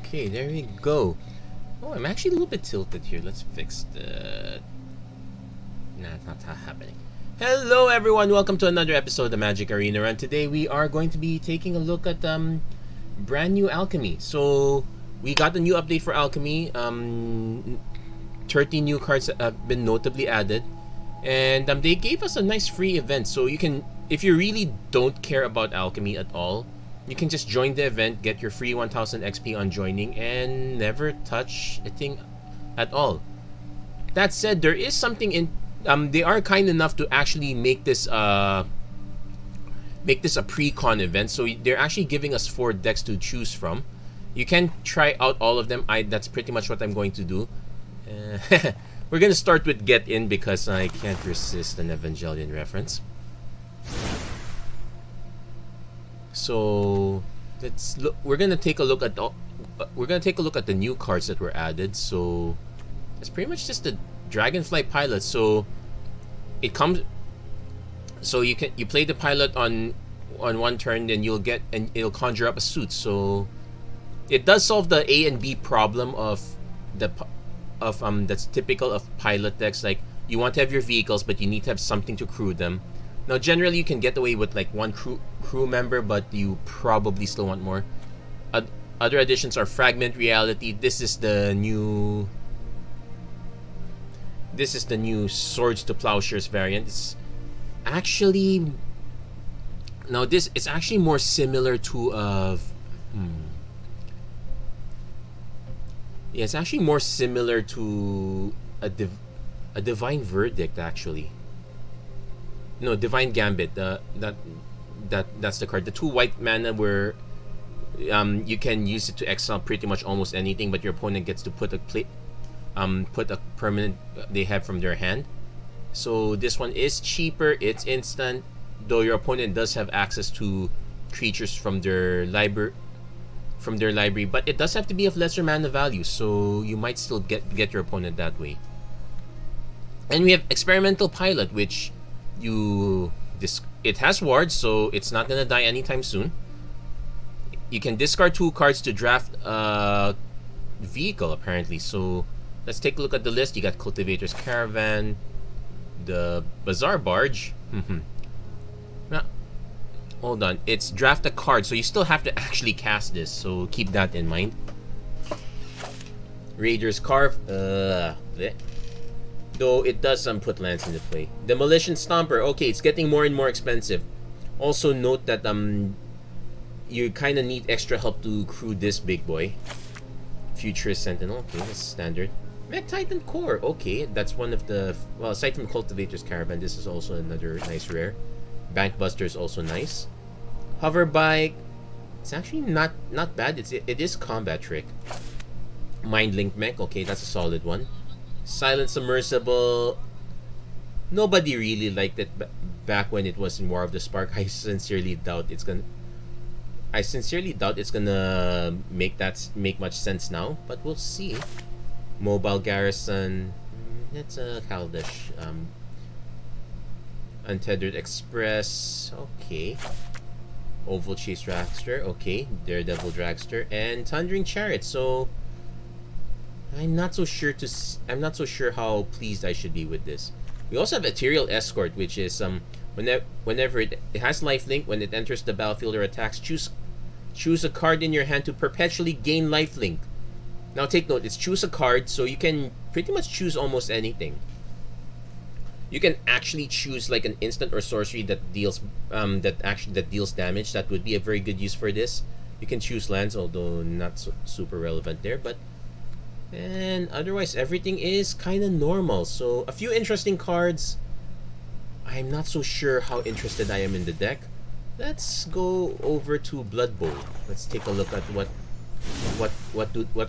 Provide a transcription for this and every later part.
Okay, there we go. Oh, I'm actually a little bit tilted here. Let's fix the... Nah, it's not happening. Hello everyone, welcome to another episode of the Magic Arena Run. Today we are going to be taking a look at brand new Alchemy. So we got a new update for Alchemy. 30 new cards have been notably added, and they gave us a nice free event. So you can, if you really don't care about Alchemy at all, you can just join the event, get your free 1000 XP on joining, and never touch a thing at all. That said, there is something in they are kind enough to actually make this a Precon event. So they're actually giving us 4 decks to choose from. You can try out all of them. That's pretty much what I'm going to do. We're gonna start with Get In because I can't resist an Evangelion reference. So let's look. We're gonna take a look at the new cards that were added. So it's pretty much just the Dragonfly pilot. So it comes, so you play the pilot on one turn, then it'll conjure up a suit. So it does solve the A and B problem of that's typical of pilot decks. Like, you want to have your vehicles, but you need to have something to crew them. Now generally you can get away with like 1 crew member, but you probably still want more. Other additions are Fragment Reality. This is the new Swords to Plowshares variant. It's actually, now this is actually more similar to yeah, it's actually more similar to a Divine Verdict, actually. No, Divine Gambit. That's the card. The 2 white mana where you can use it to exile pretty much almost anything, but your opponent gets to put a permanent they have from their hand. So this one is cheaper, it's instant, though your opponent does have access to creatures from their library, but it does have to be of lesser mana value, so you might still get your opponent that way. And we have Experimental Pilot, which it has wards, so it's not gonna die anytime soon. You can discard 2 cards to draft a vehicle, apparently. So let's take a look at the list. You got Cultivator's Caravan, the Bazaar Barge. Now, hold on, it's draft a card, so you still have to actually cast this, so keep that in mind. Raider's Carve, though it does put lands into play. Demolition Stomper, okay, it's getting more and more expensive. Also note that you kind of need extra help to crew this big boy. Futurist Sentinel, okay, that's standard. Mech Titan Core, okay, that's one of the, well, aside from Cultivator's Caravan, this is also another nice rare. Bank Buster is also nice. Hover Bike, it's actually not bad. It is Combat Trick. Mind Link Mech, okay, that's a solid one. Silent Submersible, nobody really liked it back when it was in War of the Spark. I sincerely doubt it's gonna make much sense now, but we'll see. Mobile Garrison, that's a Kaladesh. Untethered Express, okay. Oval Chase Dragster, okay. Daredevil Dragster, and Thundering Chariot. So I'm not so sure how pleased I should be with this. We also have Ethereal Escort, which is whenever it has lifelink, when it enters the battlefield or attacks, choose a card in your hand to perpetually gain lifelink. Now take note, it's choose a card, so you can pretty much choose almost anything. You can actually choose like an instant or sorcery that deals deals damage. That would be a very good use for this. You can choose lands, although not super relevant there, but and otherwise everything is kind of normal. So a few interesting cards. I'm not so sure how interested I am in the deck. Let's go over to Blood Bowl. Let's take a look at what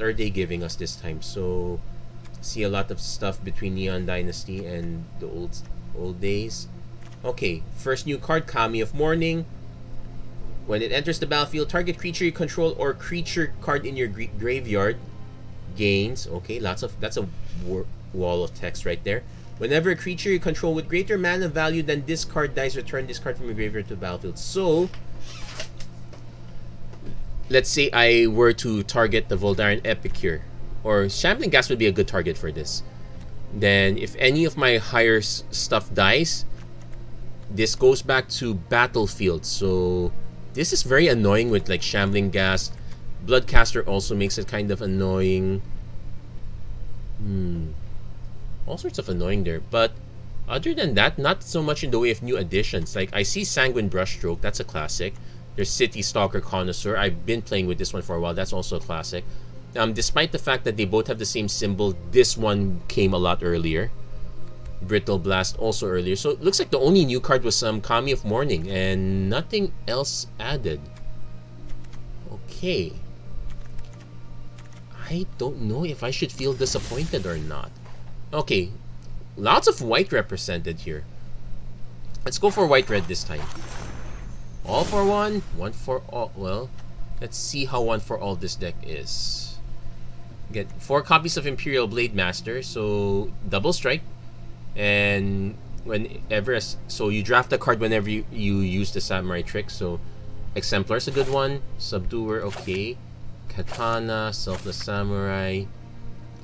are they giving us this time. So see a lot of stuff between Neon Dynasty and the old days. Okay, first new card, Kami of Mourning. When it enters the battlefield, target creature you control or creature card in your graveyard gains. Okay, that's a wall of text right there. Whenever a creature you control with greater mana value than this card dies, return this card from your graveyard to the battlefield. So let's say I were to target the Voldaren Epicure, or Shambling Gas would be a good target for this. Then if any of my higher stuff dies, this goes back to Battlefield. So this is very annoying with like Shambling Gas. Bloodcaster also makes it kind of annoying. All sorts of annoying there. But other than that, not so much in the way of new additions. Like I see Sanguine Brushstroke, that's a classic. There's City Stalker Connoisseur. I've been playing with this one for a while. That's also a classic. Despite the fact that they both have the same symbol, this one came a lot earlier. Brittle Blast also earlier. So it looks like the only new card was some Kami of Morning and nothing else added. Okay. I don't know if I should feel disappointed or not. Okay. Lots of white represented here. Let's go for white-red this time. All for one, one for all. Well, let's see how one for all this deck is. Get 4 copies of Imperial Blade Master, so double strike. And whenever, so you draft a card whenever you use the Samurai trick. So Exemplar is a good one. Subduer, okay. Katana, Selfless Samurai.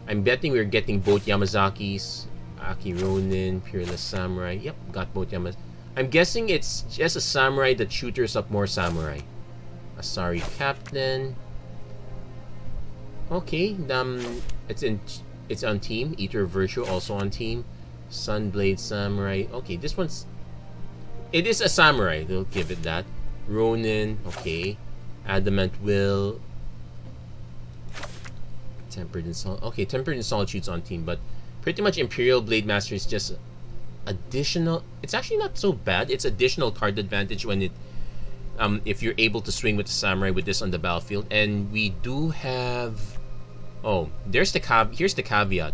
I'm betting we're getting both Yamazakis. Aki Ronin, Peerless Samurai. Yep, got both Yamazakis. I'm guessing it's just a samurai that shooters up more samurai. Asari Captain. Okay, it's on team. Eater Virtue also on team. Sunblade Samurai. Okay, this one's, it is a samurai. They'll give it that. Ronin. Okay. Adamant Will. Tempered in Solitude. Okay, Tempered in Solitude's on team, but pretty much Imperial Blade Master is just additional. It's actually not so bad. It's additional card advantage when it if you're able to swing with the samurai with this on the battlefield. And we do have, oh, here's the caveat.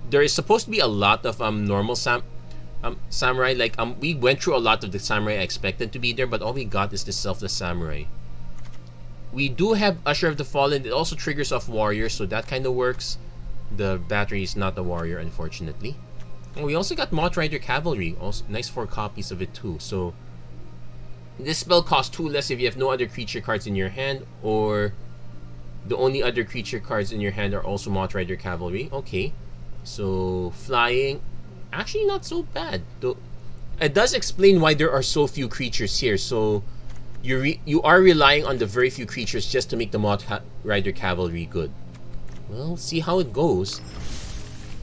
There is supposed to be a lot of normal samurai. Like we went through a lot of the samurai I expected to be there, but all we got is the Selfless Samurai. We do have Usher of the Fallen. It also triggers off Warrior, so that kind of works. The battery is not a Warrior, unfortunately. And we also got Moth Rider Cavalry. Also nice 4 copies of it too. So this spell costs 2 less if you have no other creature cards in your hand, or the only other creature cards in your hand are also Moth Rider Cavalry. Okay, so flying, actually not so bad. Though it does explain why there are so few creatures here. So you are relying on the very few creatures just to make the Moth Rider Cavalry good. Well, see how it goes.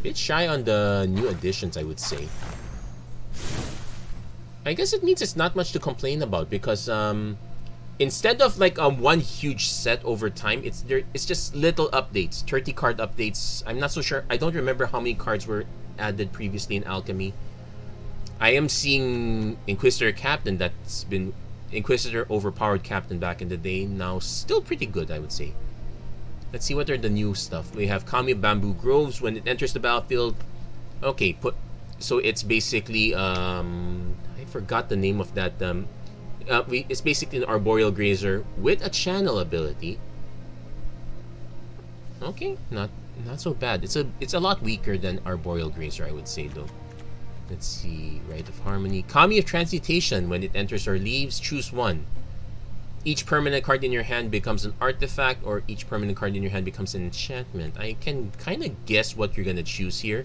Bit shy on the new additions, I would say. I guess it means it's not much to complain about, because instead of like one huge set over time, it's just little updates, 30 card updates. I'm not so sure. I don't remember how many cards were added previously in Alchemy. I am seeing Inquisitor Captain. That's been Inquisitor overpowered Captain back in the day. Now still pretty good, I would say. Let's see what are the new stuff. We have Kami Bamboo Groves. When it enters the battlefield, okay, so it's basically I forgot the name of that. It's basically an Arboreal Grazer with a channel ability. Okay, not so bad. It's a lot weaker than Arboreal Grazer, I would say, though. Let's see, Rite of Harmony. Kami of Transmutation. When it enters or leaves, choose one. Each permanent card in your hand becomes an artifact, or each permanent card in your hand becomes an enchantment. I can kind of guess what you're going to choose here.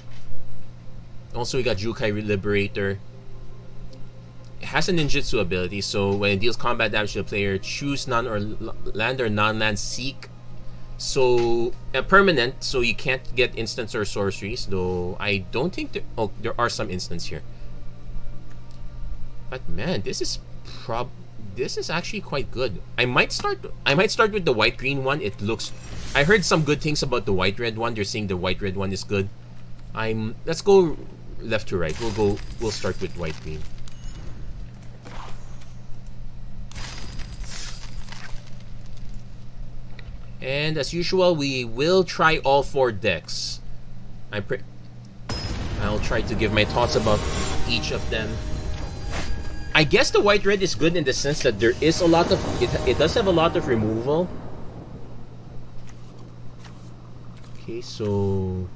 Also, we got Jukai Liberator. It has a ninjutsu ability, so when it deals combat damage to the player, choose land or non-land seek. So, a permanent, so you can't get instants or sorceries, though I don't think there are some instants here. But man, this is actually quite good. I might start with the white-green one. It looks, I heard some good things about the white-red one. They're saying the white-red one is good. Let's go left to right. We'll start with white-green. And as usual, we will try all 4 decks. I'll try to give my thoughts about each of them. I guess the white-red is good in the sense that there is a lot of... It does have a lot of removal. Okay, so...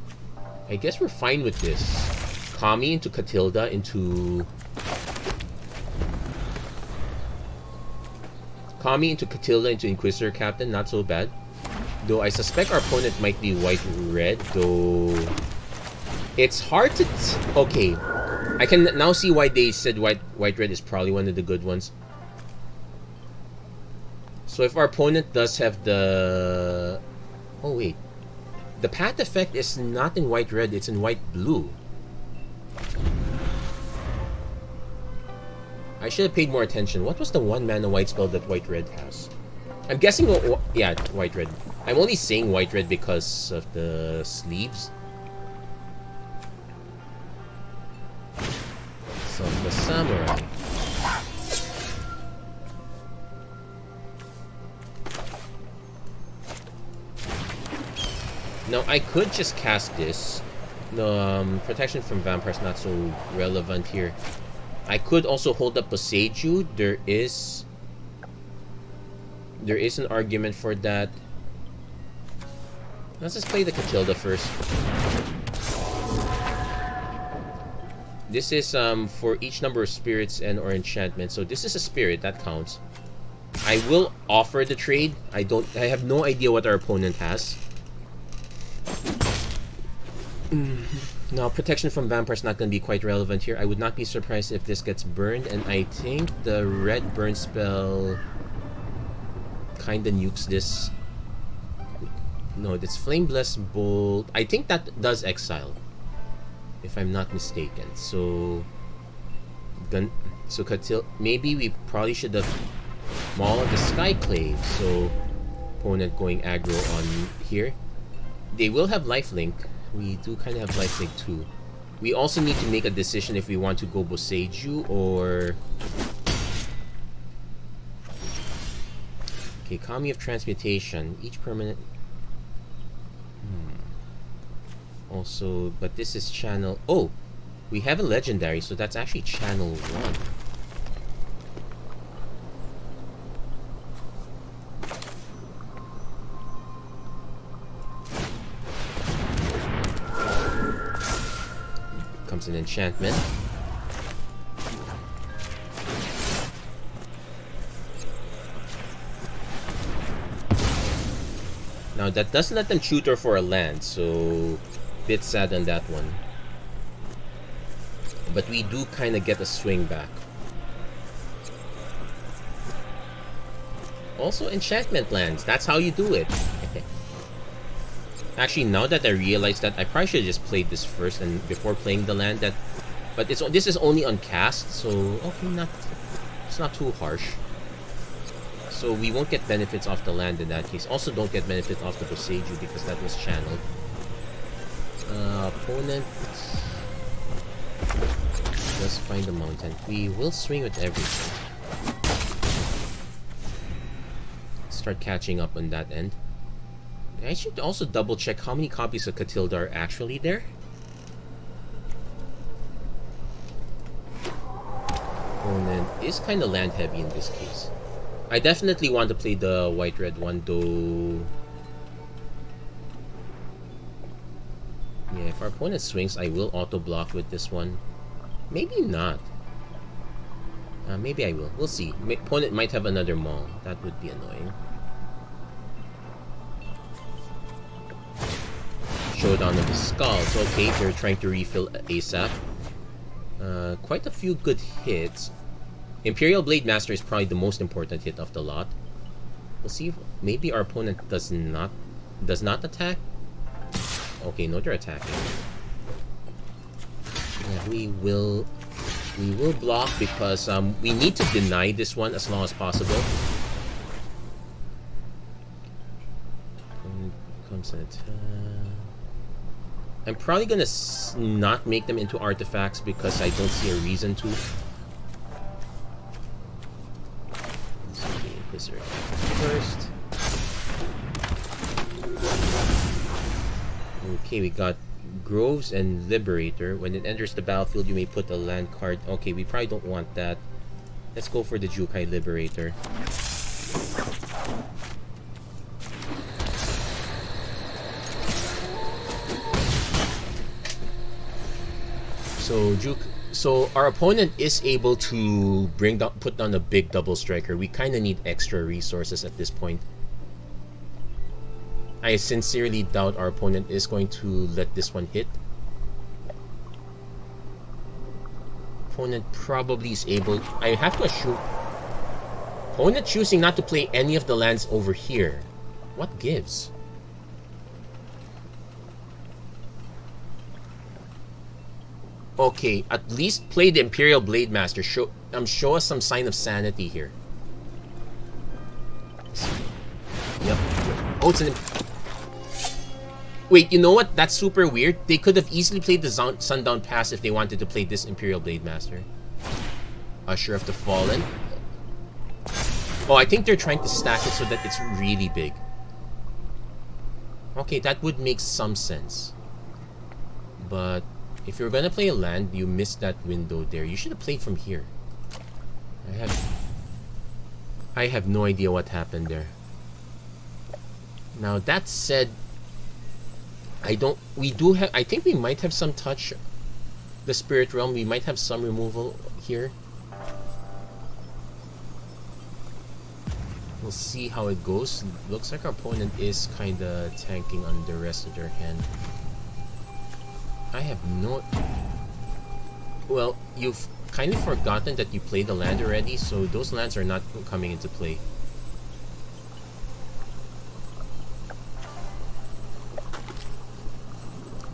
I guess we're fine with this. Kami into Katilda into... Kami into Catilda into Inquisitor Captain, not so bad. Though I suspect our opponent might be white-red, though... It's hard to... Okay. I can now see why they said white-red is probably one of the good ones. So if our opponent does have the... Oh, wait. The path effect is not in white-red, it's in white-blue. I should have paid more attention. What was the 1-mana white spell that white-red has? I'm guessing... Yeah, white-red. I'm only saying white-red because of the sleeves. So, the Samurai. Now, I could just cast this. No, protection from vampires not so relevant here. I could also hold up Boseiju. There is an argument for that. Let's just play the Catilda first. This is for each number of spirits and or enchantments. So this is a spirit that counts. I will offer the trade. I have no idea what our opponent has. Now, protection from vampires not going to be quite relevant here. I would not be surprised if this gets burned, and I think the red burn spell kind of nukes this. No, it's Flame Blessed Bolt. I think that does exile, if I'm not mistaken. So, maybe we probably should have mauled the Skyclave. So, opponent going aggro on here. They will have lifelink. We do kind of have lifelink too. We also need to make a decision if we want to go Boseiju or... Okay, Kami of Transmutation. Each permanent... Also, but this is channel... Oh! We have a legendary, so that's actually channel 1. Comes an enchantment. Now that doesn't let them tutor for a land, so bit sad on that one. But we do kind of get a swing back. Also enchantment lands, that's how you do it. Actually, now that I realize that, I probably should have just played this first and before playing the land. But this is only on cast, so okay, it's not too harsh. So we won't get benefits off the land in that case. Also, don't get benefit off the Boseiju because that was channeled. Opponent does find the mountain. We will swing with everything. Start catching up on that end. I should also double check how many copies of Catilda are actually there. Opponent is kind of land heavy in this case. I definitely want to play the white-red one though. Yeah, if our opponent swings, I will auto-block with this one. Maybe not. Maybe I will. We'll see. Opponent might have another maul. That would be annoying. Showdown of the Skulls. Okay, they're trying to refill ASAP. Quite a few good hits. Imperial Blade Master is probably the most important hit of the lot. We'll see if maybe our opponent does not attack. Okay, no, they're attacking. Yeah, we will block because we need to deny this one as long as possible. Comes an attack. I'm probably gonna not make them into artifacts because I don't see a reason to. Inquisitor first. Okay, we got Groves and Liberator. When it enters the battlefield, you may put a land card. Okay, we probably don't want that. Let's go for the Jukai Liberator. So our opponent is able to put down a big double striker. We kind of need extra resources at this point. I sincerely doubt our opponent is going to let this one hit. Opponent probably is able... I have to assume... Opponent choosing not to play any of the lands over here. What gives? Okay, at least play the Imperial Blade Master. Show us some sign of sanity here. Yep. Oh, it's an... Wait, you know what? That's super weird. They could have easily played the Sundown Pass if they wanted to play this Imperial Blade Master. Usher of the Fallen. Oh, I think they're trying to stack it so that it's really big. Okay, that would make some sense. But if you're gonna play a land, you missed that window there. You should have played from here. I have no idea what happened there. Now that said, I think we might have some touch. The Spirit Realm, we might have some removal here. We'll see how it goes. Looks like our opponent is kinda tanking on the rest of their hand. I have no... Well, you've kind of forgotten that you played the land already, so those lands are not coming into play.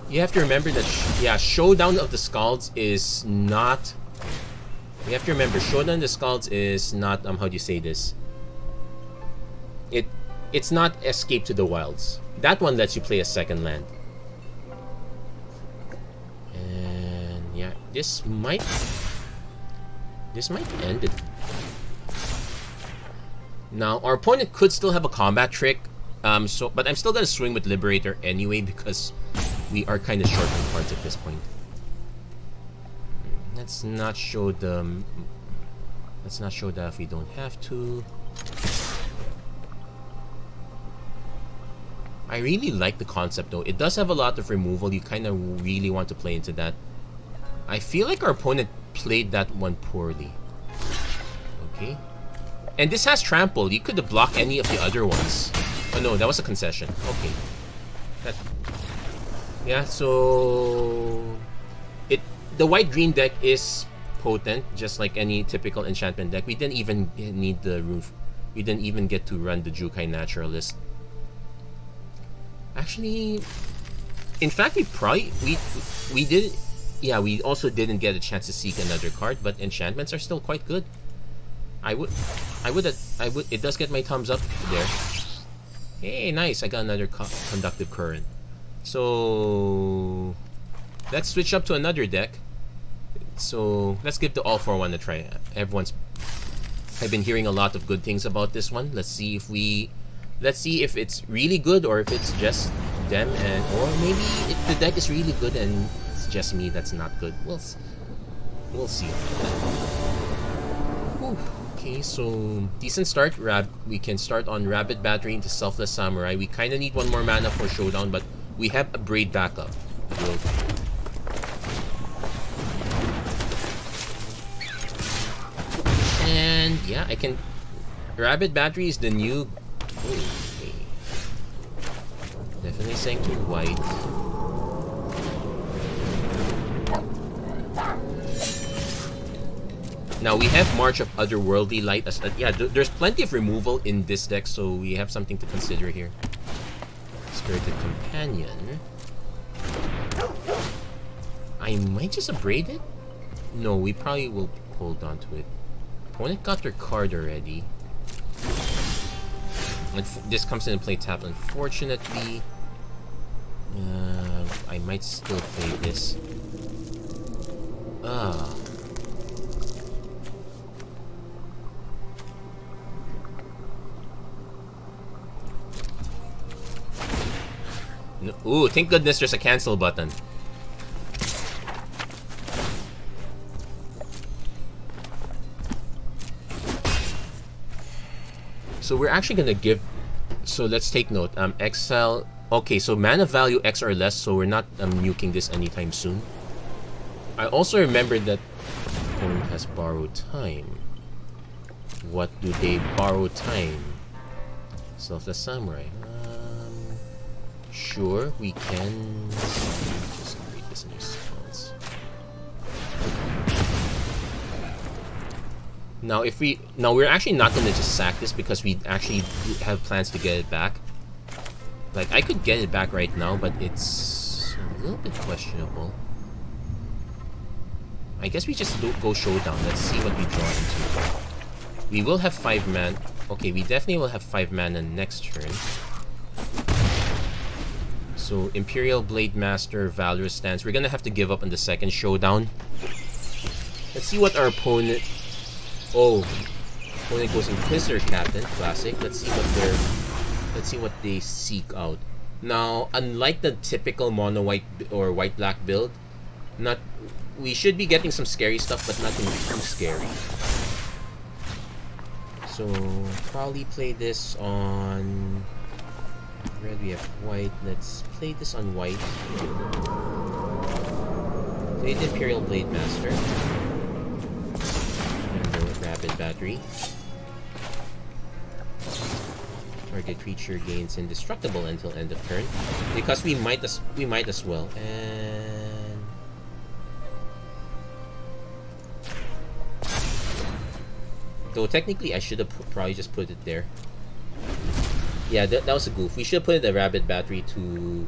You have to remember that, yeah, Showdown of the Scalds is not... You have to remember, Showdown of the Scalds is not, how do you say this? It's not Escape to the Wilds. That one lets you play a second land. And yeah, this might end it. Now, our opponent could still have a combat trick, but I'm still gonna swing with Liberator anyway because we are kind of short on cards at this point. Let's not show them. Let's not show that if we don't have to. I really like the concept though. It does have a lot of removal. You kind of really want to play into that. I feel like our opponent played that one poorly. Okay. And this has trample. You could have blocked any of the other ones. Oh no, that was a concession. Okay. Yeah, so the white-green deck is potent, just like any typical enchantment deck. We didn't even need the roof. We didn't even get to run the Jukai Naturalist. Actually, in fact, we did. Yeah, we also didn't get a chance to seek another card, but enchantments are still quite good. It does get my thumbs up there. Hey, nice! I got another Conductive Current. So let's switch up to another deck. So let's give the All-for-One a try. I've been hearing a lot of good things about this one. Let's see if it's really good or if it's just them, or maybe if the deck is really good and it's just me that's not good. We'll see. Whew. Okay, so decent start. We can start on Rabbit Battery into Selfless Samurai. We kind of need one more mana for Showdown, but we have a Braid backup. And yeah, I can... Rabbit Battery is the new... Okay. Definitely saying to white. Now we have March of Otherworldly Light. Yeah, there's plenty of removal in this deck, so we have something to consider here. Spirited Companion. I might just abrade it? No, we probably will hold on to it. Opponent got their card already. This comes into play tap, unfortunately. I might still play this. No, ooh, thank goodness there's a cancel button. So we're actually gonna give... So let's take note. Exile... Okay, so mana value X or less, so we're not nuking this anytime soon. I also remember that opponent has borrowed time. What do they borrow time? Selfless Samurai. Sure, we can just create this new spells. Now, we're actually not gonna just sack this because we actually have plans to get it back. Like, I could get it back right now, but it's a little bit questionable. I guess we just go showdown. Let's see what we draw into. We will have 5 mana. Okay, we definitely will have 5 mana next turn. So, Imperial Blade Master, Valorous Stance. We're gonna have to give up on the second showdown. Let's see what our opponent... Oh, opponent goes Inquisitor Captain, classic. Let's see what they seek out. Now, unlike the typical mono white or white black build, we should be getting some scary stuff, but nothing too scary. So probably play this on red. We have white. Let's play this on white. Play the Imperial Blade Master. And go with Rapid Battery. Target creature gains indestructible until end of turn, because we might as well. And though technically I should have probably just put it there. Yeah, that was a goof. We should have put the Rapid Battery to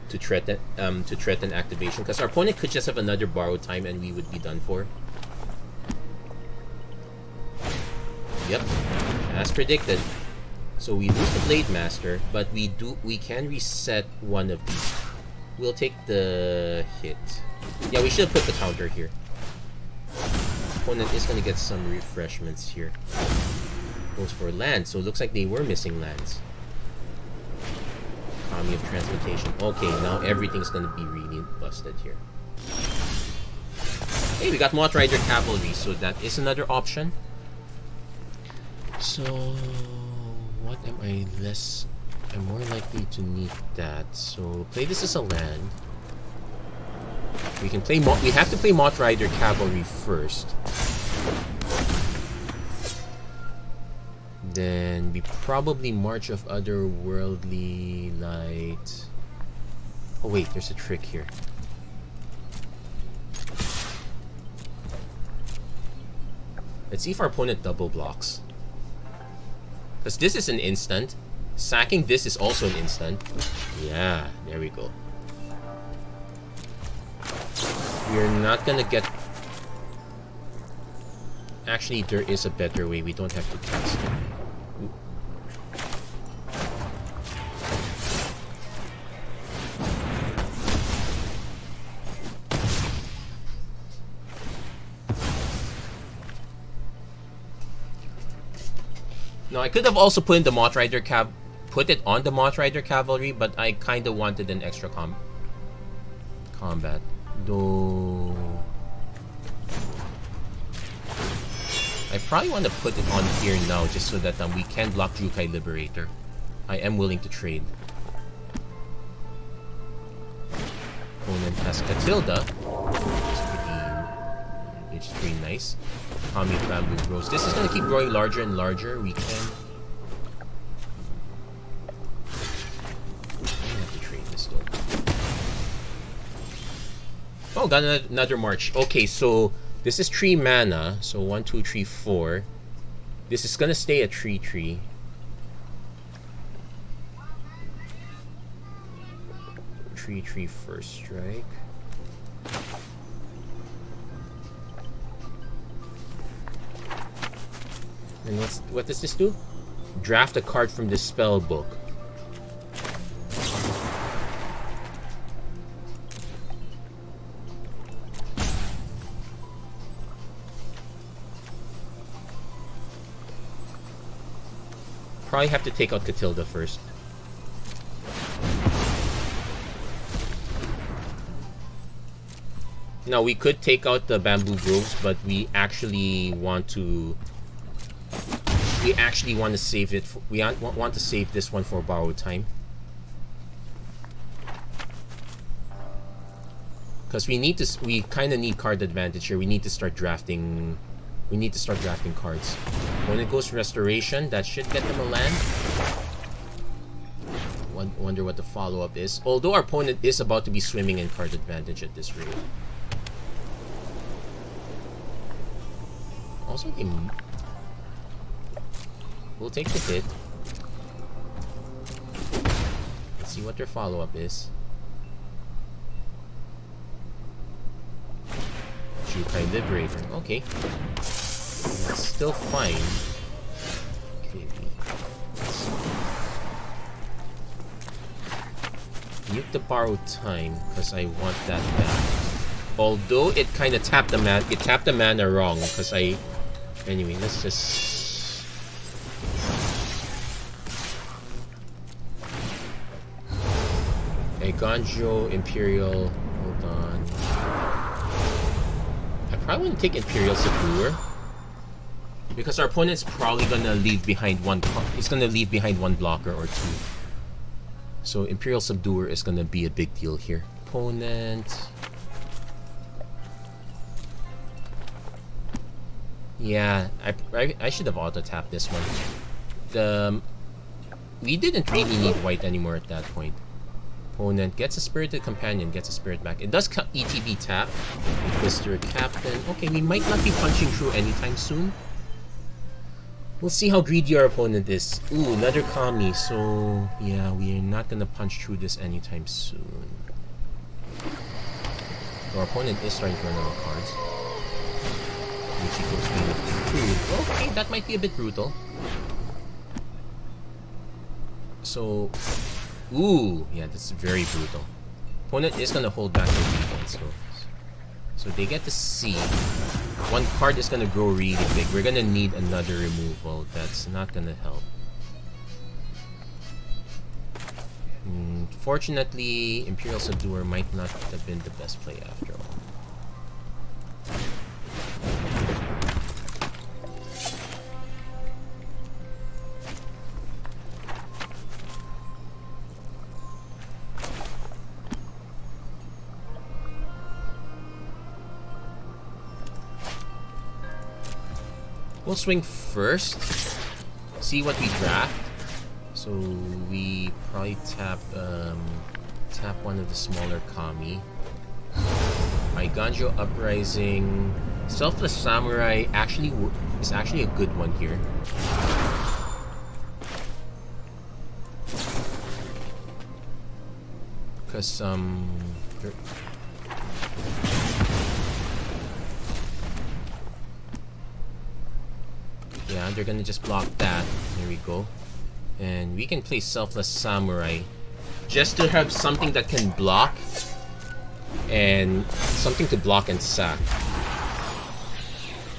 threaten activation, because our opponent could just have another borrowed time and we would be done for. Yep, as predicted. So we lose the Blade Master, but we can reset one of these. We'll take the hit. Yeah, we should have put the counter here. Opponent is gonna get some refreshments here. Goes for land, so it looks like they were missing lands. Economy of Transmutation. Okay, now everything's gonna be really busted here. Hey, we got Moth Rider Cavalry, so that is another option. So what am I less... I'm more likely to need that. So play this as a land. We can play we have to play Moth Rider Cavalry first. Then we probably March of Otherworldly Light. Oh wait, there's a trick here. Let's see if our opponent double blocks. Because this is an instant. Sacking this is also an instant. Yeah, there we go. We're not gonna get... Actually, there is a better way. We don't have to cast it. No, I could have also put in the Moth Rider put it on the Moth Rider Cavalry, but I kind of wanted an extra combat. Though I probably want to put it on here now, just so that we can block Jukai Liberator. I am willing to trade. Opponent has Catilda, which is pretty nice. Kami Bamboo grows. This is going to keep growing larger and larger. We can... I have to trade this though. Oh, got another March. Okay, so this is 3 mana. So 1, 2, 3, 4. This is going to stay a 3/3. First strike. And what does this do? Draft a card from the spell book. Probably have to take out Catilda first. Now we could take out the Bamboo Groves, but we actually want to save it. We want to save this one for borrowed time. Because we kind of need card advantage here. We need to start drafting. We need to start drafting cards. When it goes Restoration, that should get them a land. Wonder what the follow-up is. Although our opponent is about to be swimming in card advantage at this rate. Also, we'll take the hit. Let's see what their follow-up is. Jukai Liberator. Okay. That's still fine. Okay. Mute the borrowed time because I want that back. Although it kind of tapped the mana, it tapped the mana wrong because I. Anyway, let's just. A Ganjo Imperial. Hold on. I probably want to take Imperial Subduer because our opponent's probably gonna leave behind one. He's gonna leave behind one blocker or two. So Imperial Subduer is gonna be a big deal here. Opponent. Yeah, I should have auto-tapped this one. We didn't really need white anymore at that point. Opponent gets a Spirited Companion, gets a Spirit back. It does ETB tap. Mr. Captain. Okay, we might not be punching through anytime soon. We'll see how greedy our opponent is. Ooh, another Kami. So, yeah, we are not gonna punch through this anytime soon. Our opponent is trying to run out of cards. Which equals me with 2. Okay, that might be a bit brutal. So, ooh, yeah, that's very brutal. Opponent is gonna hold back the defense, so they get to see. One card is gonna grow really big. We're gonna need another removal. That's not gonna help. Fortunately, Imperial Subduer might not have been the best play after all. We'll swing first, see what we draft. So we probably tap one of the smaller Kami. My Ganjo Uprising, Selfless Samurai is actually a good one here. Because yeah, they're gonna just block that. There we go. And we can play Selfless Samurai just to have something that can block and something to block and sack.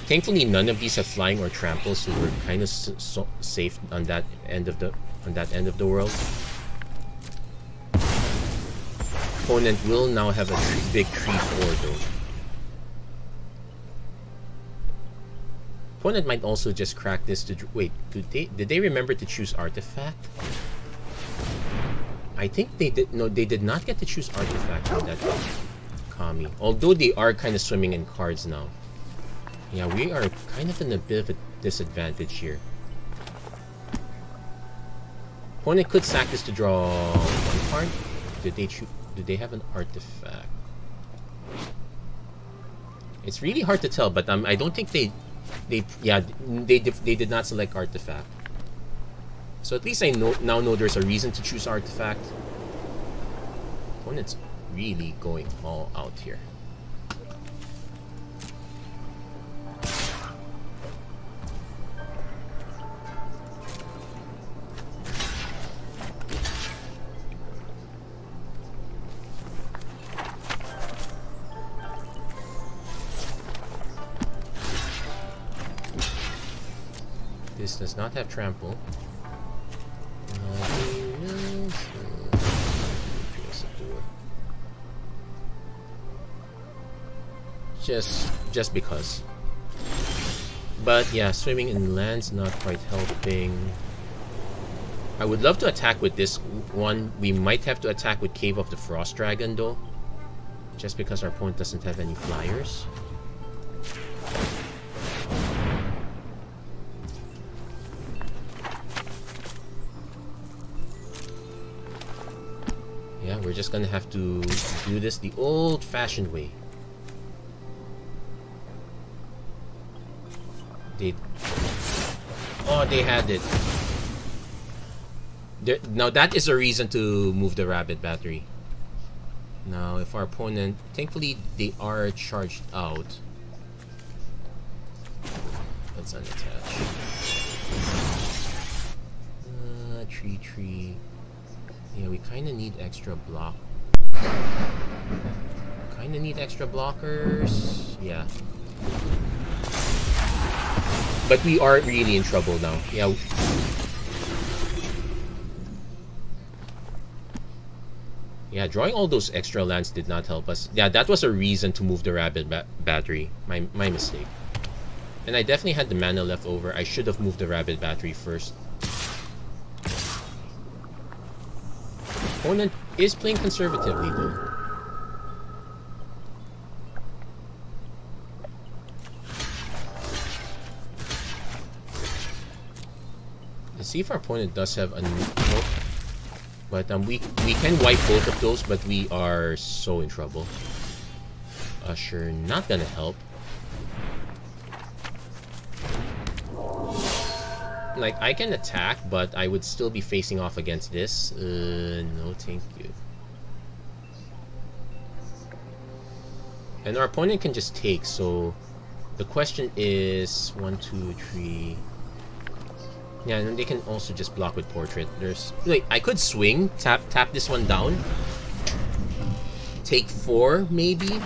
Thankfully, none of these have flying or trample, so we're kind of safe on that end of the world. Opponent will now have a big 3/4 though. Opponent might also just crack this to wait. Did they remember to choose artifact? I think they did. No, they did not get to choose artifact in that Kami. Although they are kind of swimming in cards now. Yeah, we are kind of in a bit of a disadvantage here. Opponent could sack this to draw one card. Did they have an artifact? It's really hard to tell, but I don't think they did not select artifact. So at least I now know there's a reason to choose artifact. Opponent's really going all out here. This does not have trample. Just because. But yeah, swimming in land's not quite helping. I would love to attack with this one. We might have to attack with Cave of the Frost Dragon though. Just because our opponent doesn't have any flyers. Yeah, we're just gonna have to do this the old-fashioned way. Oh, they had it. Now that is a reason to move the rabbit battery. Now, if our opponent... Thankfully, they are charged out. Let's unattach. Tree. Yeah, we kind of need extra block. Kind of need extra blockers. Yeah. But we are really in trouble now. Yeah. Yeah, drawing all those extra lands did not help us. Yeah, that was a reason to move the rabbit battery. My mistake. And I definitely had the mana left over. I should have moved the rabbit battery first. Opponent is playing conservatively though. Let's see if our opponent does have a... But we can wipe both of those, but we are so in trouble. Usher, not gonna help. Like, I can attack, but I would still be facing off against this. No, thank you. And our opponent can just take, so... The question is... 1, 2, 3... Yeah, and they can also just block with Portrait. There's... Wait, I could swing, tap this one down. Take 4, maybe?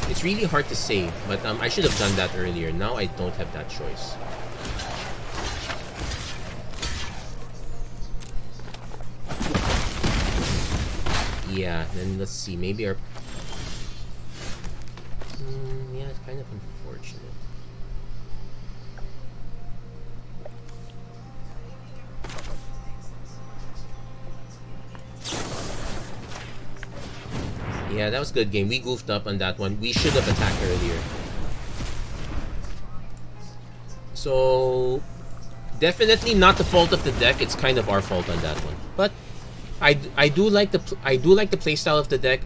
It's really hard to say, but I should have done that earlier. Now I don't have that choice. Yeah, then let's see, maybe our... yeah, it's kind of unfortunate. Yeah, that was a good game. We goofed up on that one. We should have attacked earlier. So, definitely not the fault of the deck. It's kind of our fault on that one. But I do like the playstyle of the deck.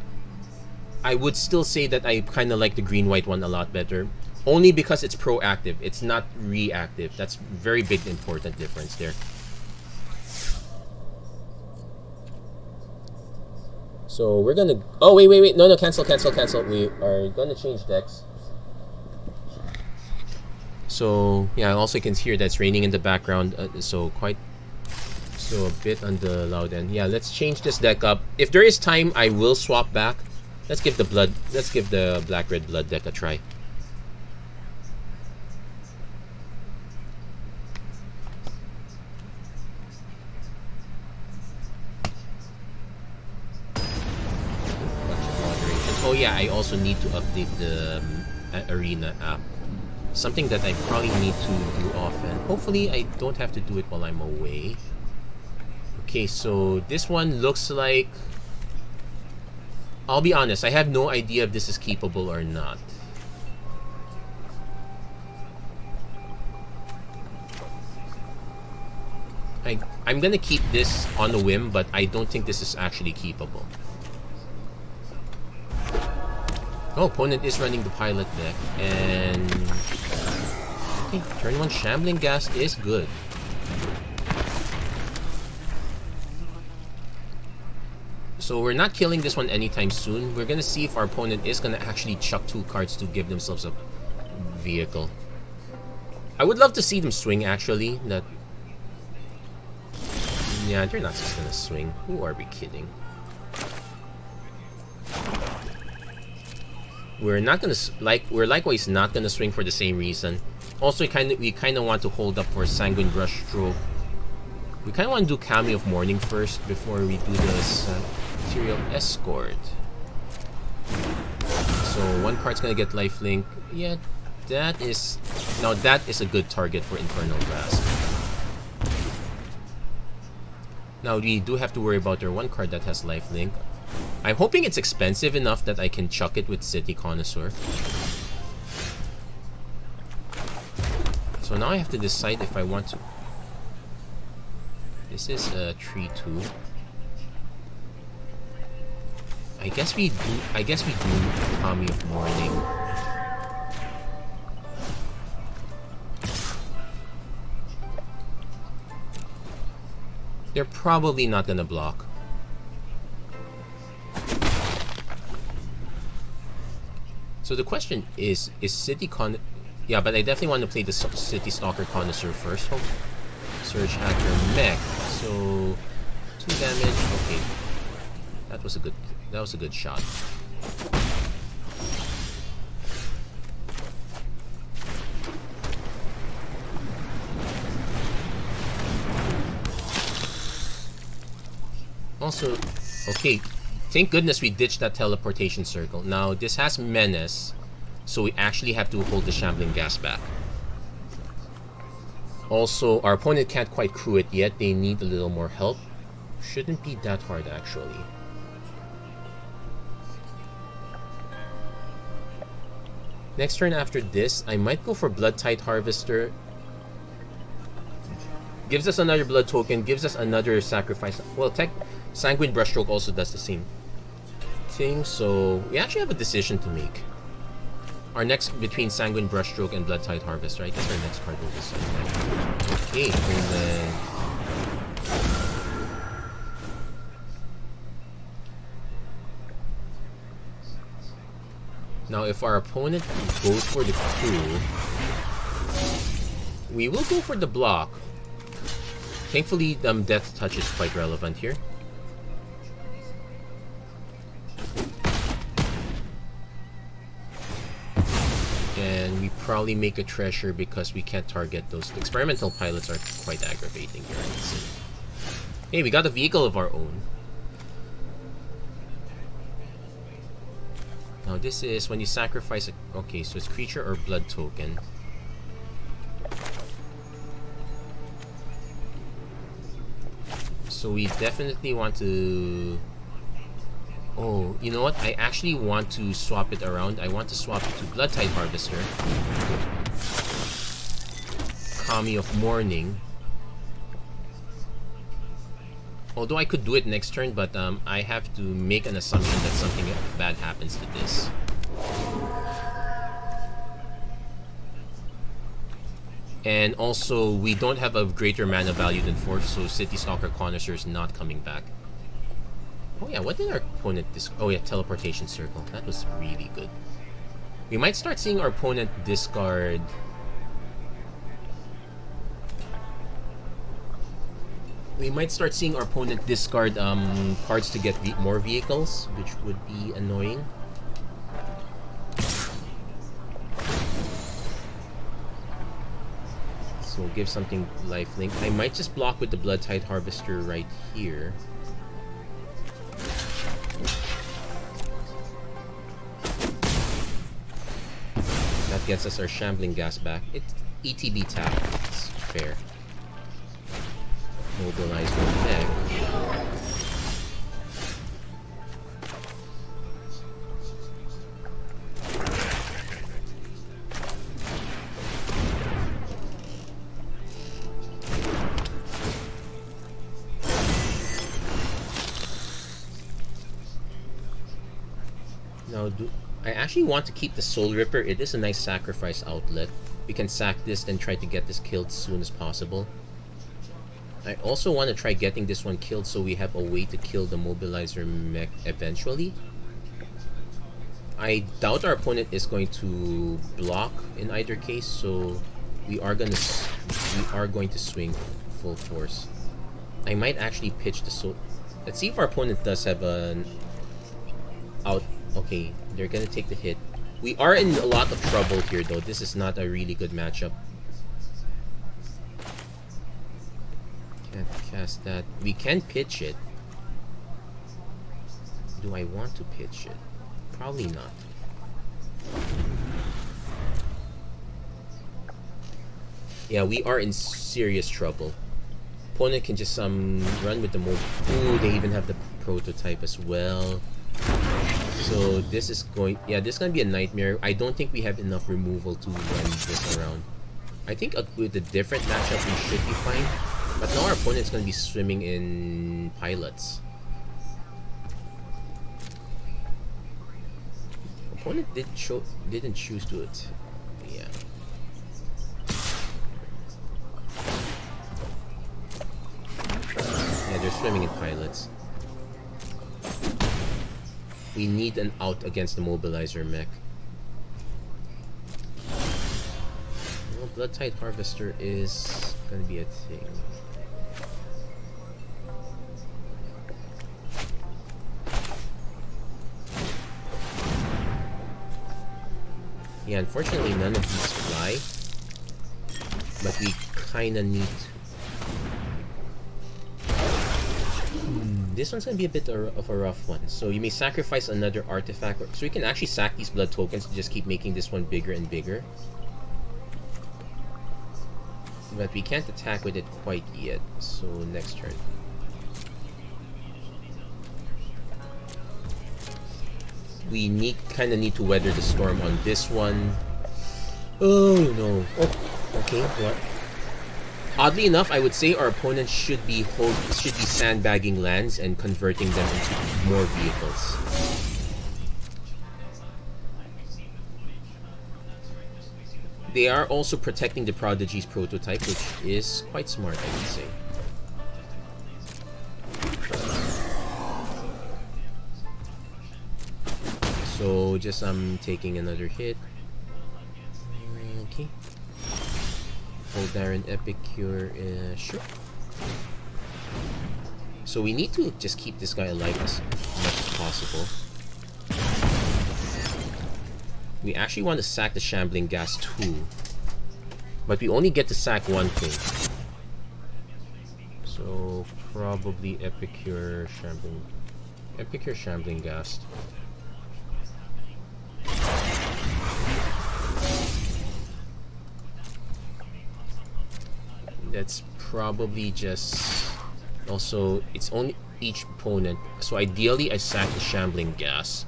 I would still say that I kind of like the green-white one a lot better. Only because it's proactive. It's not reactive. That's very big important difference there. So we're gonna... Oh, wait. No, cancel. We are gonna change decks. So, yeah, also you can hear that's raining in the background. So a bit on the loud end. Yeah, let's change this deck up. If there is time, I will swap back. Let's give the black-red blood deck a try. Oh yeah, I also need to update the Arena app. Something that I probably need to do often. Hopefully I don't have to do it while I'm away. Okay, so this one looks like... I'll be honest, I have no idea if this is keepable or not. I'm gonna keep this on a whim, but I don't think this is actually keepable. Oh, opponent is running the pilot deck, and... Okay, turn 1 Shambling Ghast is good. So we're not killing this one anytime soon. We're gonna see if our opponent is gonna actually chuck 2 cards to give themselves a vehicle. I would love to see them swing, actually. That... Yeah, they're not just gonna swing. Who are we kidding? We're not gonna we're likewise not gonna swing for the same reason. Also, we kind of want to hold up for Sanguine Brush Stroke. We kind of want to do Kami of Morning first before we do this Material Escort. So 1 card's gonna get lifelink. Yeah, that is a good target for Infernal Grasp. Now we do have to worry about their 1 card that has lifelink. I'm hoping it's expensive enough that I can chuck it with City Connoisseur. So now I have to decide if I want to... This is a 3-2. I guess we do Kami of Morning. They're probably not gonna block. So the question is City Con... Yeah, but I definitely want to play the City Stalker Connoisseur first. Hope Surge Hacker Mech. So 2 damage. Okay, that was a good shot. Also, okay, thank goodness we ditched that teleportation circle. Now this has menace, so we actually have to hold the Shambling Gas back. Also, our opponent can't quite crew it yet. They need a little more help. Shouldn't be that hard, actually. Next turn after this, I might go for Blood Tide Harvester. Gives us another blood token, gives us another sacrifice. Well, Sanguine Brushstroke also does the same thing, so we actually have a decision to make. Our next, between Sanguine Brushstroke and Blood Tide Harvester, I guess our next card will decide that. Okay, and then... Now, if our opponent goes for the crew, we will go for the block. Thankfully, Death Touch is quite relevant here. And we probably make a treasure because we can't target those. The experimental pilots are quite aggravating here, I would say. Hey, we got a vehicle of our own. Now this is when you sacrifice a... Okay, so it's creature or blood token. So we definitely want to... Oh, you know what? I actually want to swap it around. I want to swap it to Blood Tide Harvester. Kami of Morning. Although I could do it next turn, but I have to make an assumption that something bad happens to this. And also, we don't have a greater mana value than 4, so City Stalker Connoisseur is not coming back. Oh yeah, what did our opponent discard? Oh yeah, Teleportation Circle. That was really good. We might start seeing our opponent discard... We might start seeing our opponent discard cards to get more vehicles, which would be annoying. So give something lifelink. I might just block with the Blood Tide Harvester right here. That gets us our Shambling Gas back. It's ETB tap. It's fair. Mobilize one deck. Now, I actually want to keep the Soul Ripper. It is a nice sacrifice outlet. We can sack this, then try to get this killed as soon as possible. I also want to try getting this one killed so we have a way to kill the Mobilizer mech eventually. I doubt our opponent is going to block in either case, so we are going to swing full force. I might actually pitch the soul. Let's see if our opponent does have an out. Okay, they're gonna take the hit. We are in a lot of trouble here though. This is not a really good matchup. Can't cast that. We can pitch it. Do I want to pitch it? Probably not. Yeah, we are in serious trouble. opponent can just run with the mobile. Ooh, they even have the prototype as well. So this is going, yeah, this is gonna be a nightmare. I don't think we have enough removal to run this around. I think with a different matchup we should be fine. But now our opponent's gonna be swimming in pilots. Opponent didn't choose to it. Yeah. Yeah, they're swimming in pilots. We need an out against the mobilizer mech. Well, Blood Tide Harvester is gonna be a thing. Yeah, unfortunately none of these fly. But we kinda need... This one's gonna be a bit of a rough one. So you may sacrifice another artifact. So we can actually sack these blood tokens to just keep making this one bigger and bigger. But we can't attack with it quite yet. So next turn. We kind of need to weather the storm on this one. Oh no. Oh, okay. What? Oddly enough, I would say our opponent should be sandbagging lands and converting them into more vehicles. They are also protecting the Prodigy's prototype, which is quite smart, I would say. So just taking another hit. Okay. Hold Darren Epicure, sure. So we need to just keep this guy alive as much as possible. We actually want to sack the Shambling Gas too. But we only get to sack one thing. So probably Epicure Shambling Gas. That's probably just... Also, it's only each opponent. So ideally, I sack the Shambling Gas.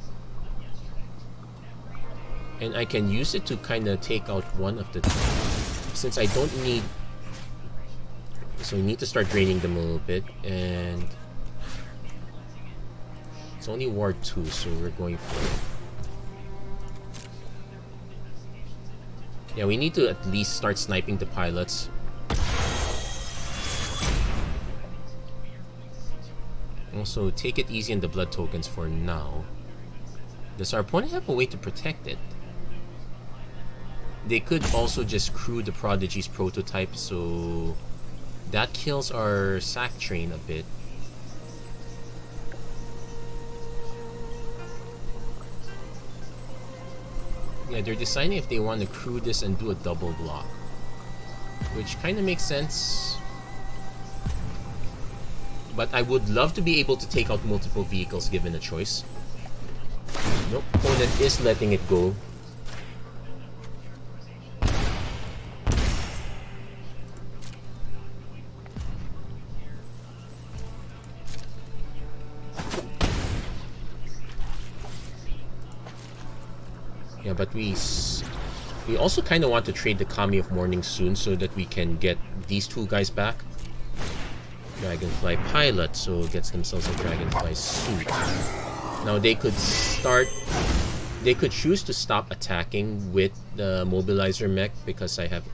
And I can use it to kind of take out one of the... Since I don't need... So we need to start draining them a little bit. And... It's only Ward 2, so we're going for it. Yeah, we need to at least start sniping the pilots. Also, take it easy on the blood tokens for now. Does our opponent have a way to protect it? They could also just crew the Prodigy's prototype, so that kills our sack train a bit. Yeah, they're deciding if they want to crew this and do a double block, which kind of makes sense. But I would love to be able to take out multiple vehicles given a choice. Nope, opponent is letting it go. Yeah, but we also kind of want to trade the Kami of Morning soon so that we can get these two guys back. Dragonfly Pilot, so gets themselves a Dragonfly suit. Now they could choose to stop attacking with the Mobilizer mech because I have...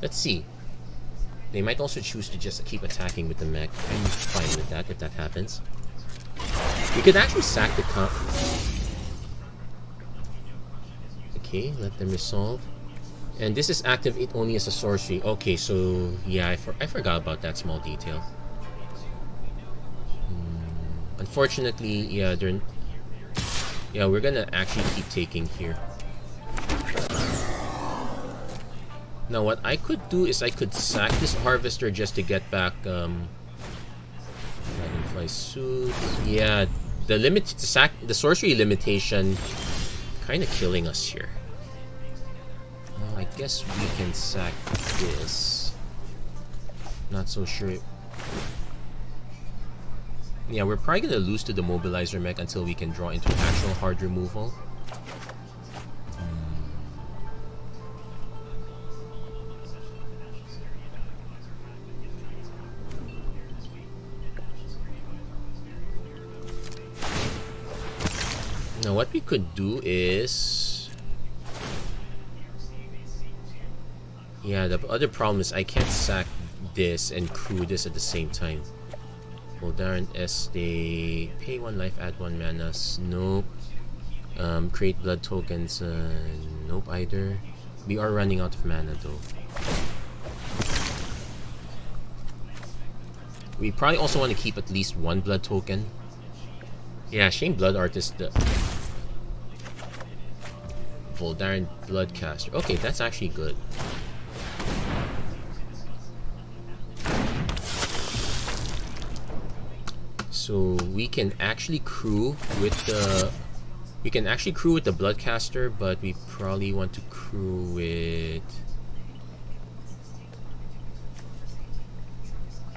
Let's see. They might also choose to just keep attacking with the mech. I'm fine with that if that happens. We could actually sack the Okay, let them resolve. And this is active it only as a sorcery. Okay, so yeah, I forgot about that small detail. Unfortunately, yeah, we're gonna actually keep taking here. Now what I could do is I could sack this Harvester just to get back Dragonfly suit. Yeah, the sorcery limitation kind of killing us here. Well, I guess we can sack this. Not so sure. Yeah, we're probably gonna lose to the mobilizer mech until we can draw into actual hard removal. Now what we could do is... Yeah, the other problem is I can't sack this and crew this at the same time. Darn S, they pay 1 life, add 1 mana. Nope. Create blood tokens. Nope either. We are running out of mana though. We probably also want to keep at least 1 blood token. Yeah, shame Blood Artist. Voldaren Bloodcaster. Okay, that's actually good. So we can actually crew with the Bloodcaster, but we probably want to crew with...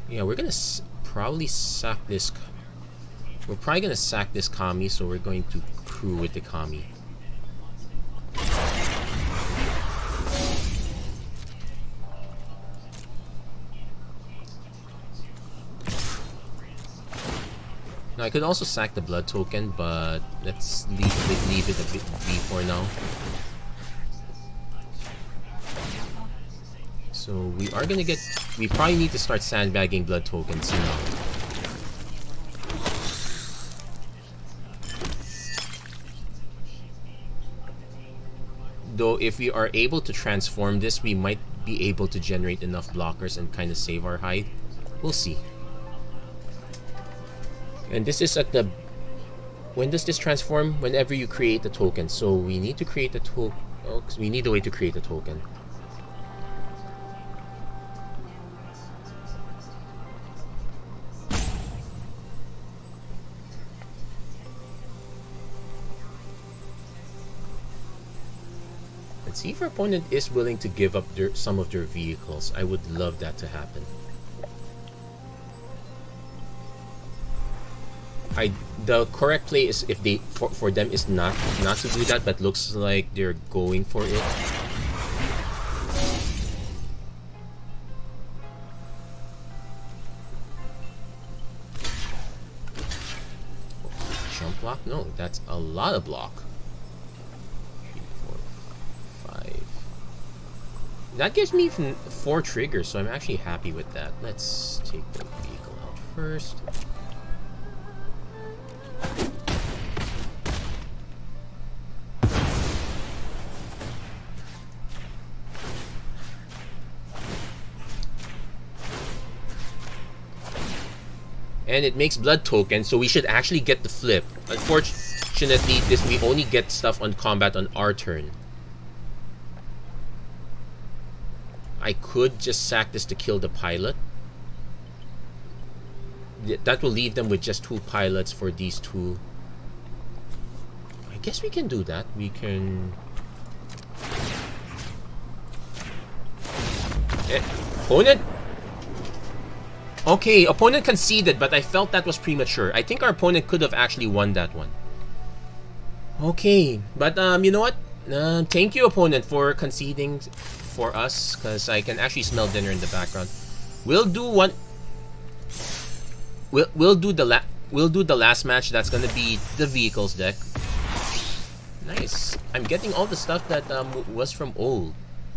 Yeah, we're gonna probably sack this. We're probably gonna sack this Kami, so we're going to crew with the Kami. Now, I could also sack the blood token, but let's leave it a bit B for now. So we are gonna get... We probably need to start sandbagging blood tokens now. Though if we are able to transform this, we might be able to generate enough blockers and kind of save our hide. We'll see. And this is at the... When does this transform? Whenever you create the token. So we need to create the token. Oh, we need a way to create a token. Let's see if our opponent is willing to give up some of their vehicles. I would love that to happen. The correct play is if they for them is not to do that, but looks like they're going for it. Jump block? No, that's a lot of block. 3, 4, 5. That gives me 4 triggers, so I'm actually happy with that. Let's take the vehicle out first. And it makes blood tokens, so we should actually get the flip. Unfortunately, we only get stuff on combat on our turn. I could just sack this to kill the pilot. That will leave them with just 2 pilots for these 2. I guess we can do that. We can... Opponent? Okay, opponent conceded, but I felt that was premature. I think our opponent could have actually won that one. Okay, but you know what? Thank you, opponent, for conceding for us, because I can actually smell dinner in the background. We'll do one. We'll do the last match. That's gonna be the vehicles deck. Nice. I'm getting all the stuff that was from old.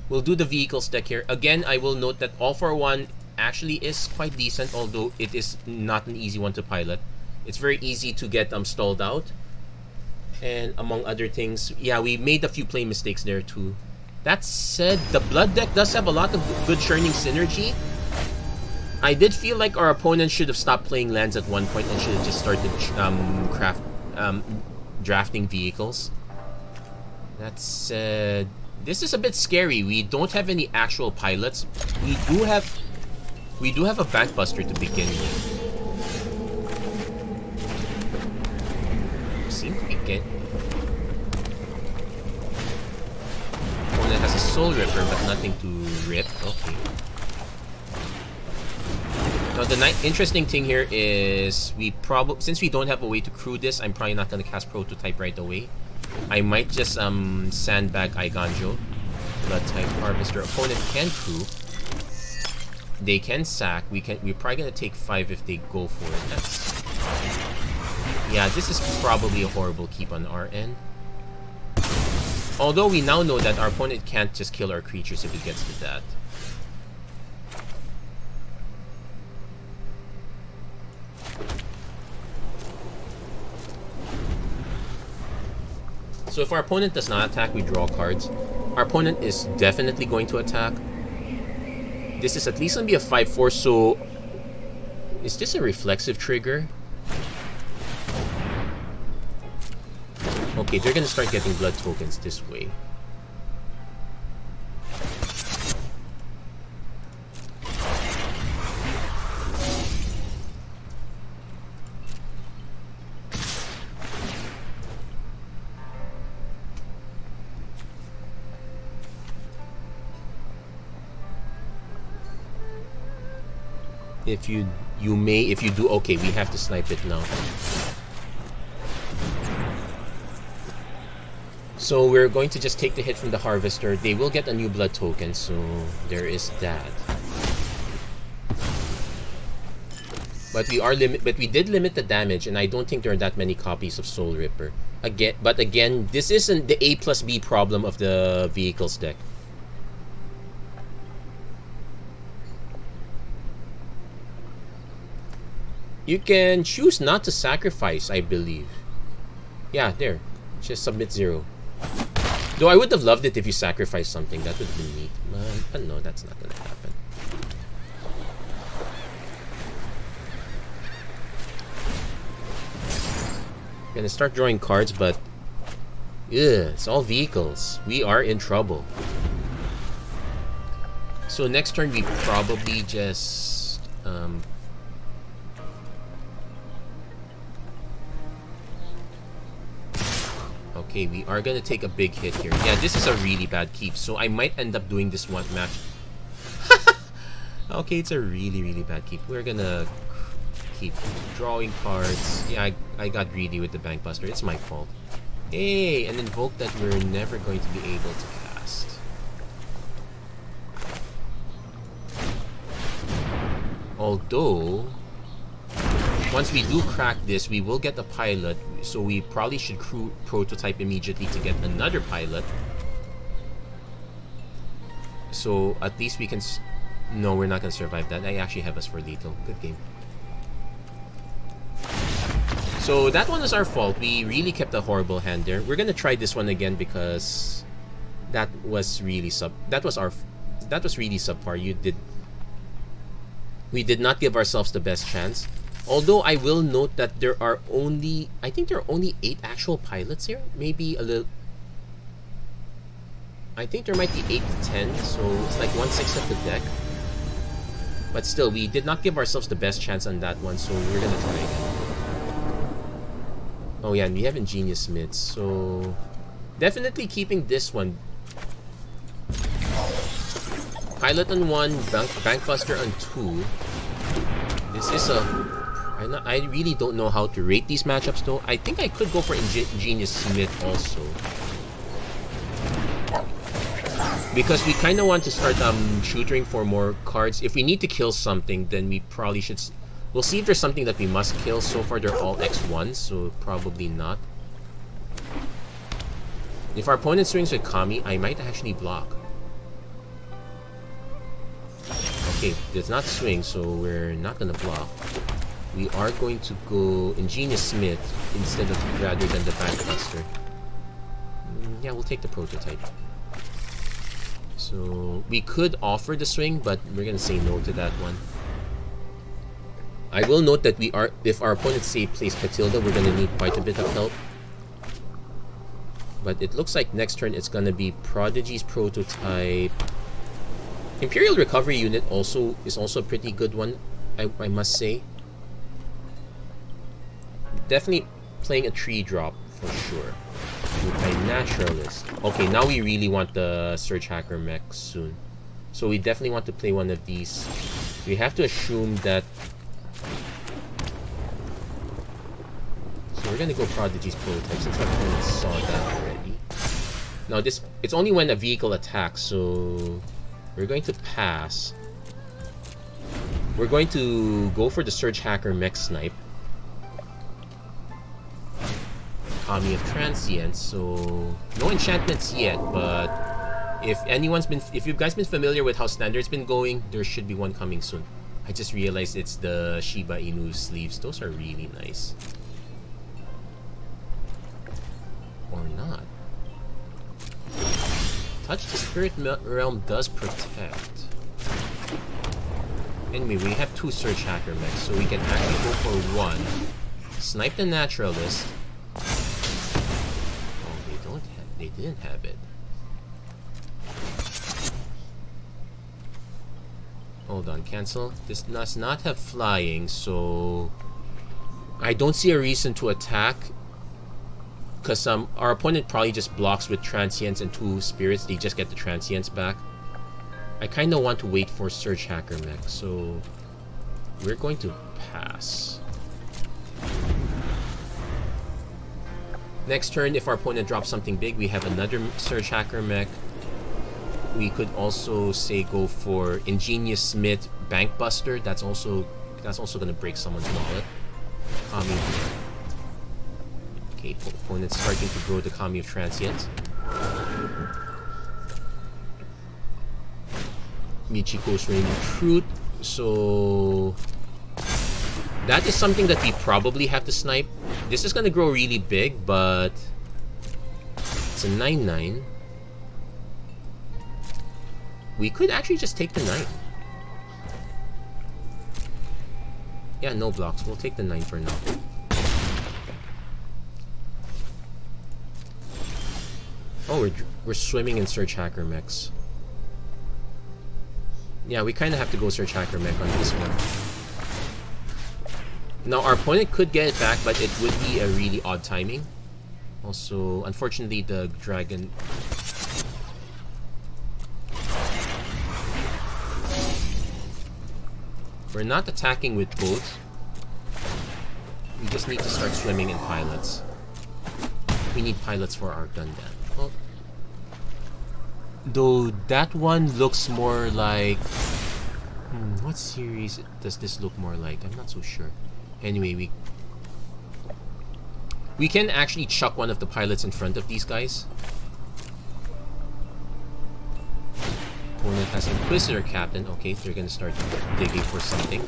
We'll do the vehicles deck here. Again, I will note that All for One actually is quite decent, although it is not an easy one to pilot. It's very easy to get stalled out. And among other things, yeah, we made a few play mistakes there too. That said, the Blood deck does have a lot of good churning synergy. I did feel like our opponent should have stopped playing lands at one point and should have just started drafting vehicles. That said, this is a bit scary. We don't have any actual pilots. We do have a Bankbuster to begin with. Seems to be good. Opponent has a Soul Ripper, but nothing to rip. Okay. Now Now the interesting thing here is since we don't have a way to crew this, I'm probably not gonna cast Prototype right away. I might just sandbag Aiganjo. Blood type Harvester. Opponent can crew. They can sack. We're probably gonna take 5 if they go for it. Yeah, this is probably a horrible keep on our end. Although we now know that our opponent can't just kill our creatures if it gets to that. So if our opponent does not attack, we draw cards. Our opponent is definitely going to attack. This is at least going to be a 5/4, so... Is this a reflexive trigger? Okay, they're going to start getting blood tokens this way. If you do, okay, we have to snipe it now. So we're going to just take the hit from the Harvester. They will get a new blood token, so there is that. But we did limit the damage, and I don't think there are that many copies of Soul Ripper. But again, this isn't the A+B problem of the vehicles deck. You can choose not to sacrifice, I believe. Yeah, there. Just submit 0. Though I would have loved it if you sacrificed something. That would have been neat. But no, that's not gonna happen. Gonna start drawing cards, but... it's all vehicles. We are in trouble. So next turn we probably just... Okay, we are gonna take a big hit here. Yeah, this is a really bad keep, so I might end up doing this one match. Okay, it's a really bad keep. We're gonna keep drawing cards. Yeah, I got greedy with the Bankbuster. It's my fault. Hey, an invoke that we're never going to be able to cast. Although... once we do crack this, we will get a pilot, so we probably should crew Prototype immediately to get another pilot. So at least we can... No, we're not going to survive that. I actually have us for lethal. Good game. So that one is our fault. We really kept a horrible hand there. We're going to try this one again because that was really that was really subpar. We did not give ourselves the best chance. Although I will note that there are only... I think there are only 8 actual pilots here. Maybe a little... I think there might be 8 to 10. So it's like 1/6 of the deck. But still, we did not give ourselves the best chance on that one. So we're gonna try again. Oh yeah, and we have Ingenious Smiths. So... definitely keeping this one. Pilot on 1. Bankbuster on 2. This is a... I really don't know how to rate these matchups though. I think I could go for Ingenious Smith also. Because we kind of want to start shooting for more cards. If we need to kill something, then we probably should... We'll see if there's something that we must kill. So far they're all X1s, so probably not. If our opponent swings with Kami, I might actually block. Okay, does not swing, so we're not gonna block. We are going to go Ingenious Smith instead of rather than the Bankbuster. Yeah, we'll take the Prototype. So we could offer the swing, but we're gonna say no to that one. I will note that if our opponent say plays Patilda, we're gonna need quite a bit of help. But it looks like next turn it's gonna be Prodigy's Prototype. Imperial Recovery Unit is also a pretty good one, I must say. Definitely playing a 3-drop for sure. By Naturalist. Okay, now we really want the Surge Hacker mech soon. So we definitely want to play one of these. We have to assume that... So we're gonna go Prodigy's Prototype since our opponent saw that already. Now this... It's only when a vehicle attacks, so... We're going to pass. We're going to go for the Surge Hacker Mech Snipe. Kami of Transience, so... No enchantments yet, but... If you guys been familiar with how Standard's been going, there should be one coming soon. I just realized it's the Shiba Inu sleeves. Those are really nice. Or not. Touch the Spirit Realm does protect. Anyway, we have 2 Surge Hacker mechs, so we can actually go for 1. Snipe the Naturalist. Oh, they didn't have it. Hold on, cancel. This does not have flying, so I don't see a reason to attack. Because our opponent probably just blocks with Transience and 2 Spirits. They just get the Transience back. I kind of want to wait for Surge Hacker Mech, so we're going to pass. Next turn, if our opponent drops something big, we have another Surge Hacker Mech. We could also say go for Ingenious Smith Bank Buster. That's also gonna break someone's wallet. Kami. Okay, opponent's starting to grow the Kami of Transient. Michiko's Reign of Truth. So that is something that we probably have to snipe. This is gonna grow really big, but it's a 9/9. We could actually just take the 9. Yeah, no blocks. We'll take the 9 for now. Oh, we're swimming in Surge Hacker mechs. Yeah, we kind of have to go Surge Hacker mech on this one. Now, our opponent could get it back, but it would be a really odd timing. Also, unfortunately, the dragon... We're not attacking with boats. We just need to start swimming in pilots. We need pilots for our Gundam. Oh. Though that one looks more like... what series does this look more like? I'm not so sure. Anyway, we can actually chuck one of the pilots in front of these guys. Opponent has Inquisitor Captain. Okay, they're gonna start digging for something.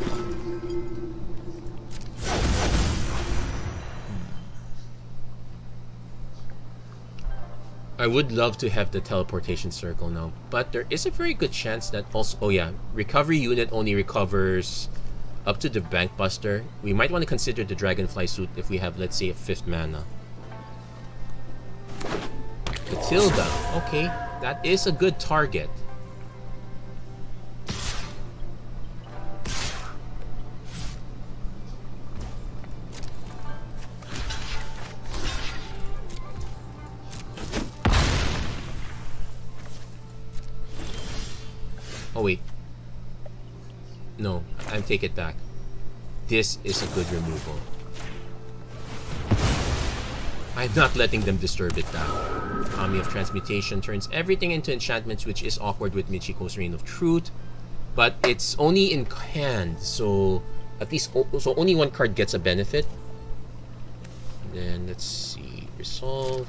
I would love to have the teleportation circle now, but there is a very good chance that also... Oh yeah, recovery unit only recovers up to the Bank Buster. We might want to consider the Dragonfly suit if we have, let's say, a 5th mana. Matilda. Okay, that is a good target. Oh wait. No, I take it back. This is a good removal. I'm not letting them disturb it now. Kami of Transmutation turns everything into enchantments, which is awkward with Michiko's Reign of Truth. But it's only in hand, so at least so only one card gets a benefit. Then let's see. Resolve.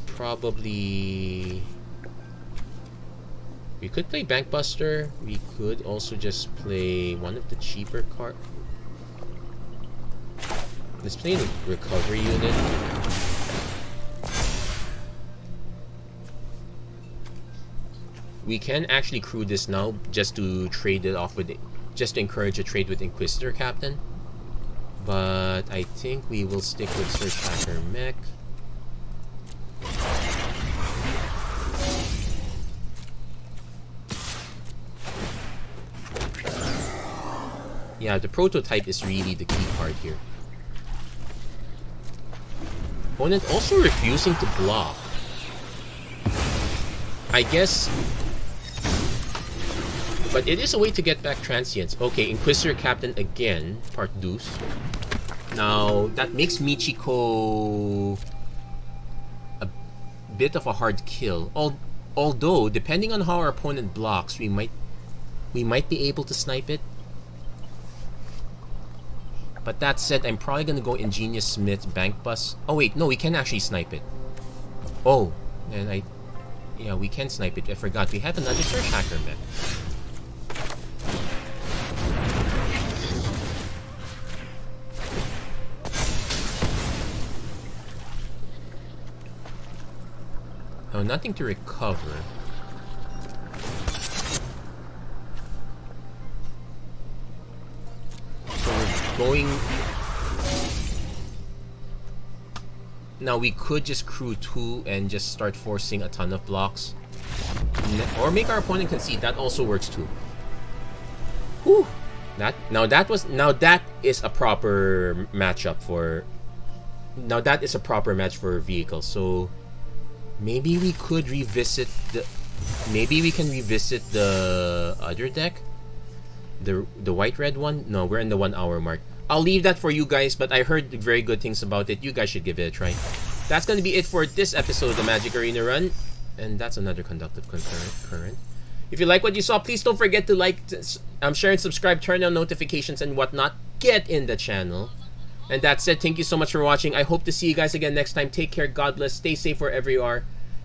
Probably... We could play Bankbuster. We could also just play one of the cheaper cards. Let's play the recovery unit. We can actually crew this now just to trade it off with it, just to encourage a trade with Inquisitor Captain. But I think we will stick with Surge Hacker Mech. Yeah, the prototype is really the key part here. Opponent also refusing to block. I guess But it is a way to get back transients. Okay, Inquisitor Captain again, part deuce. Now, that makes Michiko a bit of a hard kill. Although, depending on how our opponent blocks, we might be able to snipe it. But that said, I'm probably gonna go Ingenious Smith, Bank Bus. Oh wait, no, we can actually snipe it. Oh, and yeah, we can snipe it. I forgot, we have another Search Hacker mech. Oh, nothing to recover. So we're going... Now we could just crew 2 and just start forcing a ton of blocks. Or make our opponent concede. That also works too. Whew. Now that is a proper matchup for... Now that is a proper match for vehicles. So maybe we could revisit the... Maybe we can revisit the other deck? The white-red one? No, we're in the 1 hour mark. I'll leave that for you guys, but I heard very good things about it. You guys should give it a try. That's going to be it for this episode of the Magic Arena Run. And that's another conductive current. If you like what you saw, please don't forget to like, share, and subscribe, turn on notifications and whatnot. Get in the channel. And that said, thank you so much for watching. I hope to see you guys again next time. Take care. God bless. Stay safe wherever you are.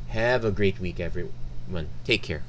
Have a great week, everyone. Take care.